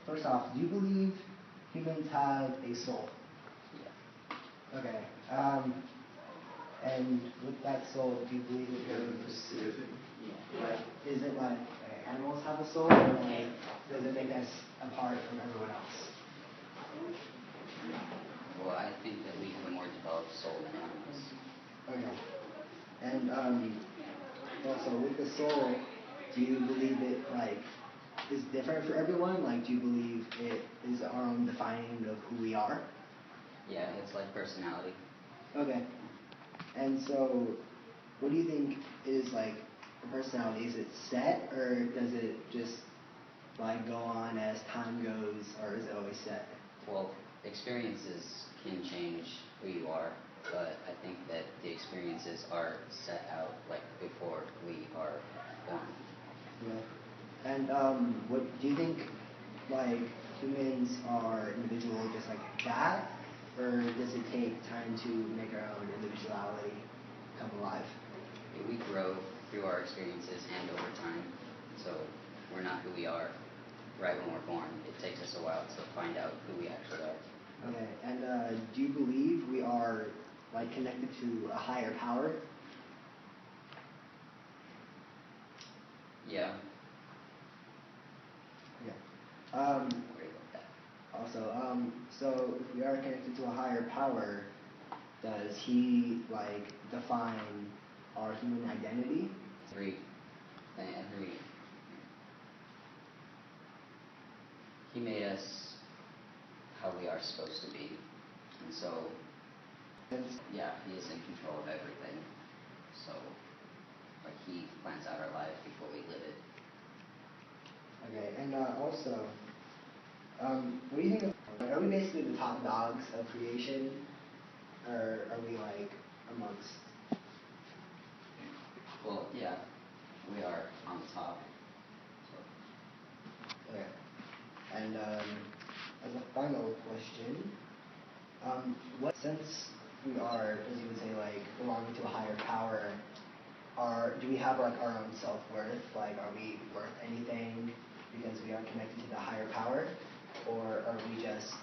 first off, do you believe humans have a soul? Yeah. Okay. And with that soul, do you believe it goes? Yeah. Like, is it like animals have a soul, or like does it make us apart from everyone else? Well, I think that we have a more developed soul than animals. Okay. And also with the soul, do you believe it like is different for everyone? Like, do you believe it is our own defining of who we are? Yeah, it's like personality. Okay. And so, what do you think is like a personality? Is it set, or does it just like go on as time goes, or is it always set? Well, experiences can change who you are, but I think that the experiences are set out like before we are born. Yeah. And what do you think? Like humans are individual just like that, or does it take time to make our own individuality come alive? We grow through our experiences and over time, so we're not who we are right when we're born. It takes us a while to find out who we actually are. Okay. And do you believe we are like connected to a higher power? Yeah. Okay. Worry about that. Also, so if we are connected to a higher power, does he like define our human identity? Every he made us how we are supposed to be, and so yeah, he is in control of everything. So like he plans out our life before we live it. Okay. And also, what do you think of, are we basically the top dogs of creation, or are we like amongst? Well, yeah, we are on the top. So. Okay. And as a final question, what since we are, as you would say, like belonging to a higher power, do we have like our own self-worth? Like, are we worth anything because we are connected to the higher power, or are we just?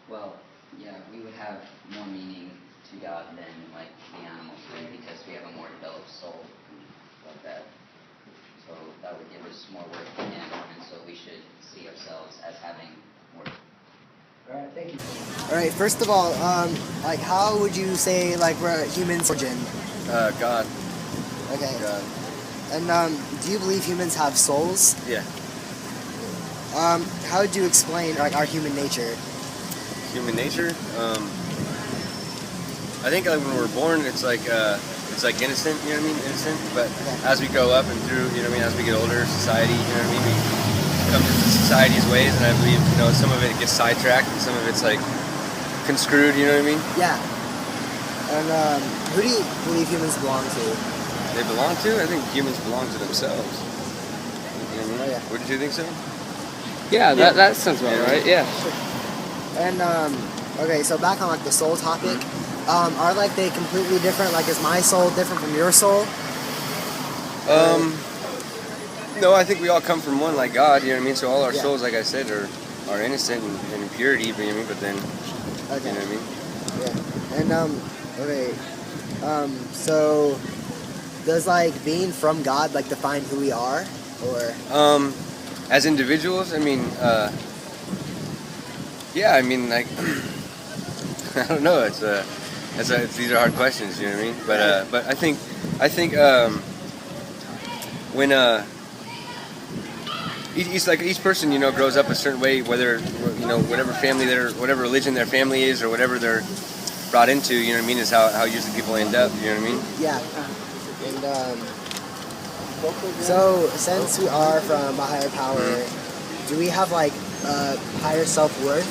Well, yeah, we would have more meaning to God than like the animals do because we have a more developed soul like that. So that would give us more worth to Him, and so we should see ourselves as having worth. All right, thank you. All right, first of all, like how would you say like we're humans' origin? God. Okay. God. And do you believe humans have souls? Yeah. How would you explain like our human nature? Human nature. I think like when we're born, it's like innocent. You know what I mean? Innocent. But as we grow up and through, you know what I mean, as we get older, society, you know what I mean, we come into society's ways, and I believe some of it gets sidetracked, and some of it's like construed. You know what I mean? Yeah. And who do you believe humans belong to? They belong to? I think humans belong to themselves. You know what I mean? Oh, yeah. Wouldn't you think so? Yeah, that sounds about right. Yeah. And okay, so back on like the soul topic, are like they completely different? Like, is my soul different from your soul? No, I think we all come from one, like God. You know what I mean? So all our Yeah. souls, like I said, are innocent and in purity. You know what I mean? But then, Okay. you know what I mean? Yeah. And okay, so does like being from God like define who we are, or? As individuals, I mean, yeah, I mean, like, I don't know. These are hard questions. You know what I mean? But I think when each person, grows up a certain way, whether whatever family whatever religion their family is, or whatever they're brought into, you know what I mean, is how usually people end up. You know what I mean? Yeah. And so since we are from a higher power, do we have like higher self-worth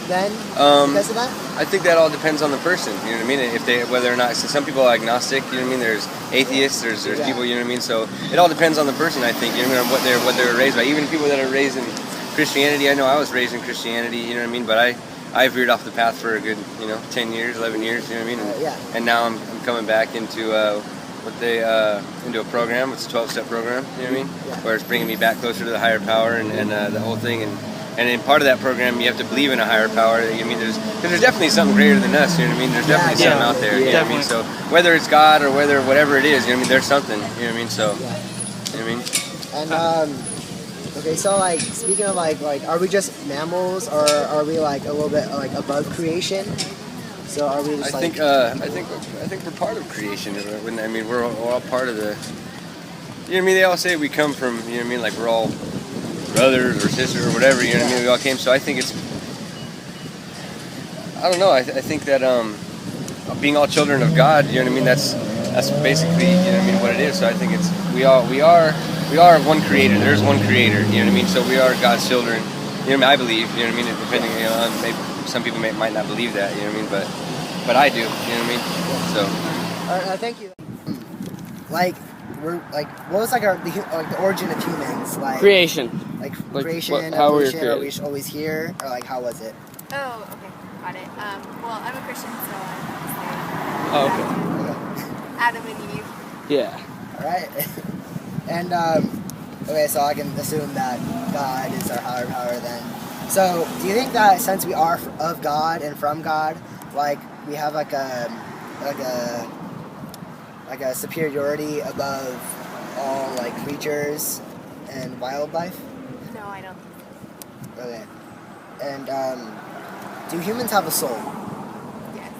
then because of that? I think that all depends on the person. You know what I mean? If they, whether or not, so some people are agnostic. You know what I mean? There's atheists. There's people. You know what I mean? So it all depends on the person. I think. You know what I mean? What they're raised by. Even people that are raised in Christianity. I know I was raised in Christianity. You know what I mean? But I veered off the path for a good 10 years, 11 years. You know what I mean? And now I'm coming back into into a program. It's a 12-step program. You know what I mean? Where it's bringing me back closer to the higher power and the whole thing. And And in part of that program, you have to believe in a higher power. I mean, there's definitely something greater than us. You know what I mean? There's definitely something out there. You know what I mean? So whether it's God or whatever it is, you know what I mean? There's something. You know what I mean? So, you know what I mean? And okay, so like speaking of like are we just mammals or are we like a little bit like above creation? So are we just I think we're part of creation. I mean, we're all part of the. You know what I mean? They all say we come from. You know what I mean? Like we're all brothers or sisters or whatever. You know what I mean? We all came. So I think it's. I don't know. I think that being all children of God. You know what I mean? That's basically you know what I mean what it is. So I think it's we are one creator. There's one creator. You know what I mean? So we are God's children. You know what I mean? I believe. You know what I mean? Depending, you know, maybe some people might not believe that. You know what I mean? But I do. You know what I mean? So. All right, thank you. Like we're like what was like the origin of humans? Like Creation. Like Like, creation, how we were evolution. Are we created. always here, or like how was it? Oh, okay, got it. Well, I'm a Christian, so I'm Oh, okay. Okay. Adam and Eve. Yeah. All right. And okay, so I can assume that God is our higher power then. So, do you think that since we are of God and from God, like we have like a superiority above all like creatures and wildlife? No, I don't. Okay. And do humans have a soul? Yes.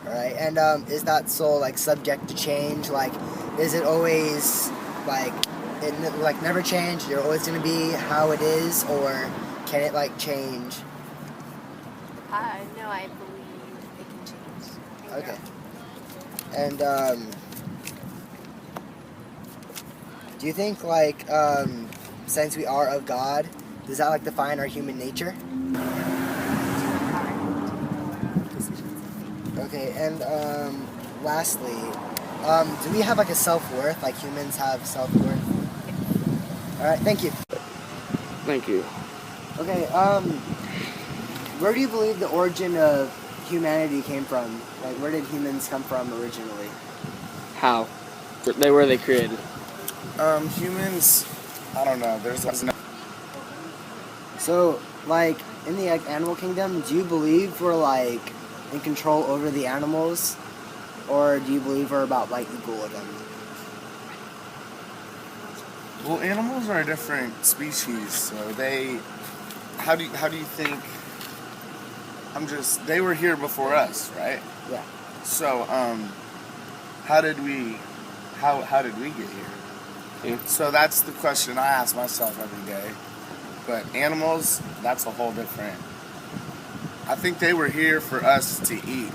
All right. And is that soul like subject to change? Like, is it always like it like never change? You're always gonna be how it is, or can it like change? No, I believe it can change. Okay. And do you think like since we are of God, does that like define our human nature? Okay. And lastly, do we have like a self-worth? Like humans have self-worth? All right. Thank you. Thank you. Okay. Where do you believe the origin of humanity came from? Like, where did humans come from originally? How? Were they created? Humans, I don't know. So, like, in the animal kingdom, do you believe we're, like, in control over the animals? Or do you believe we're about, like, equal with them? Well, animals are a different species, so they. How do you think? They were here before us, right? Yeah. So, how did we get here? Yeah. So that's the question I ask myself every day. But animals, that's a whole different. I think they were here for us to eat.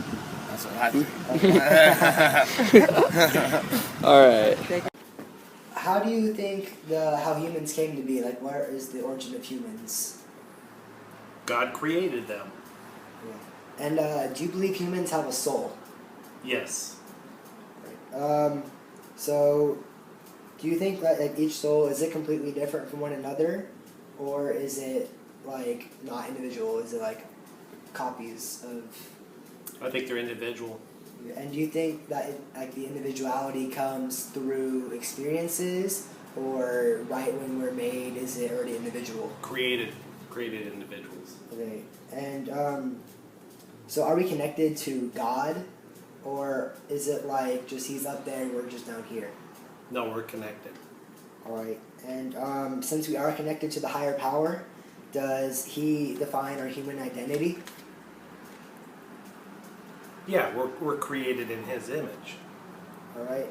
That's what I think. All right. How do you think how humans came to be? Like, where is the origin of humans? God created them. Yeah. And do you believe humans have a soul? Yes. So, do you think that like each soul is it completely different from one another, or is it like not individual? Is it like copies of? I think they're individual. And do you think that like the individuality comes through experiences, or right when we're made, is it already individual? Created individuals. Okay. And so are we connected to God, or is it like just He's up there and we're just down here? No, we're connected. All right. And since we are connected to the higher power, does He define our human identity? Yeah, we're created in His image. All right.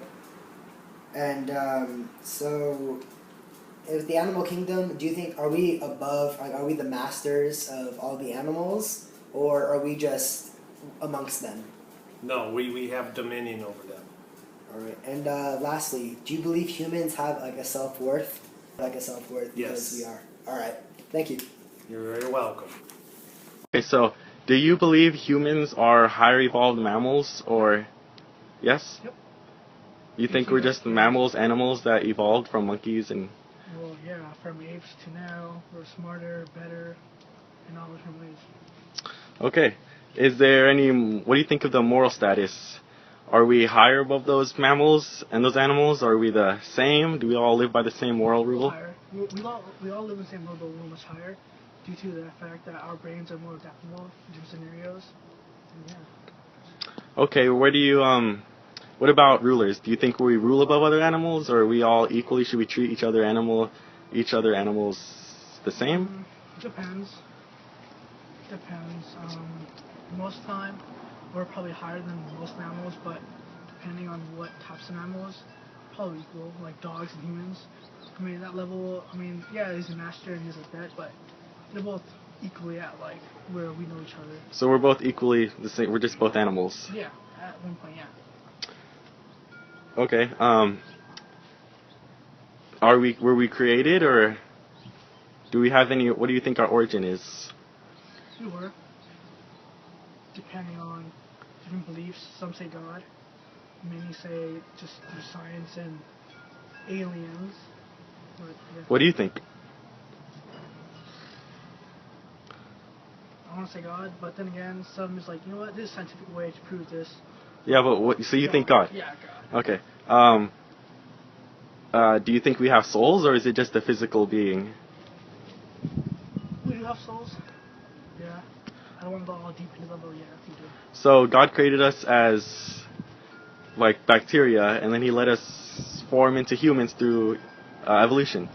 And so, with the animal kingdom, do you think are we above? Like, are we the masters of all the animals, or are we just amongst them? No, we have dominion over them. All right. And lastly, do you believe humans have like a self-worth? Like a self-worth because Yes. we are. All right. Thank you. You're very welcome. Okay, so do you believe humans are higher evolved mammals, or yes? Yep. You think we're just mammals, animals that evolved from monkeys and... Well, yeah, from apes to now, we're smarter, better, in all different ways. Okay. Is there any... What do you think of the moral status? Are we higher above those mammals and those animals? Are we the same? Do we all live by the same moral rule? Higher. We all live in the same world, but we're much higher. due to the fact that our brains are more adaptable to different scenarios. And yeah. Okay, where do you what about rulers? Do you think we rule above other animals, or are we all equally? Should we treat each other animals the same? Depends. Most of the time, we're probably higher than most mammals, but depending on what types of mammals, probably equal, like dogs and humans. I mean, that level, yeah, he's a master and he's a threat, but they're both equally at, like, where we know each other. So we're both equally the same. We're just both animals. Yeah, at one point, yeah. Okay. Were we created, or do we have any? What do you think our origin is? We were. Depending on different beliefs, some say God, many say just through science and aliens. But, yeah. What do you think? I want to say God, but then again, some is like, you know what, there's a scientific way to prove this. Yeah, but so you think God? Yeah, God. Okay. Do you think we have souls, or is it just a physical being? We do have souls. Yeah. I don't want to go all deep into that, but yeah, we do. So God created us as like bacteria, and then He let us form into humans through evolution.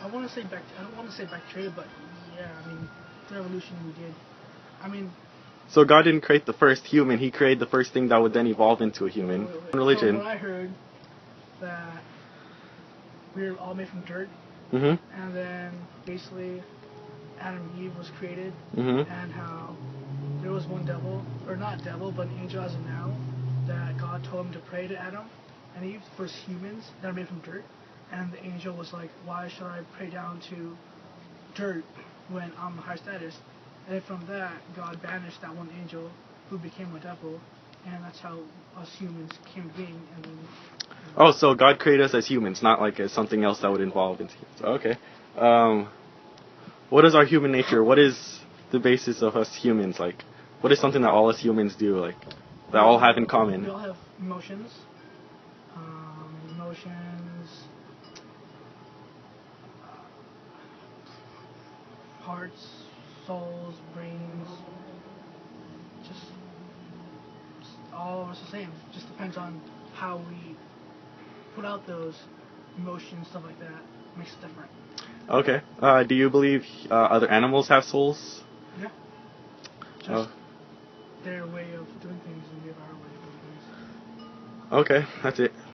I don't want to say bacteria, but yeah, through evolution we did. So God didn't create the first human; He created the first thing that would then evolve into a human. Religion. So when I heard that we were all made from dirt, Mm-hmm. and then basically Adam and Eve was created, Mm-hmm. and how there was one devil, or not devil, but an angel as of now, that God told him to pray to Adam and Eve, the first humans that are made from dirt, and the angel was like, why should I pray down to dirt when I'm a high status? And then from that, God banished that one angel who became a devil, and that's how us humans came to being. And then, Oh, so God created us as humans, not like as something else that would evolve into humans. Okay. What is our human nature? What is the basis of us humans? Like, what is something that all us humans do? Like, that all have in common? we all have emotions. Hearts, souls, brains, just all of us the same. Just depends on how we put out those emotions, stuff like that. Makes it different. Okay. Do you believe other animals have souls? Yeah. Just their way of doing things and we have our way of doing things. Okay, that's it.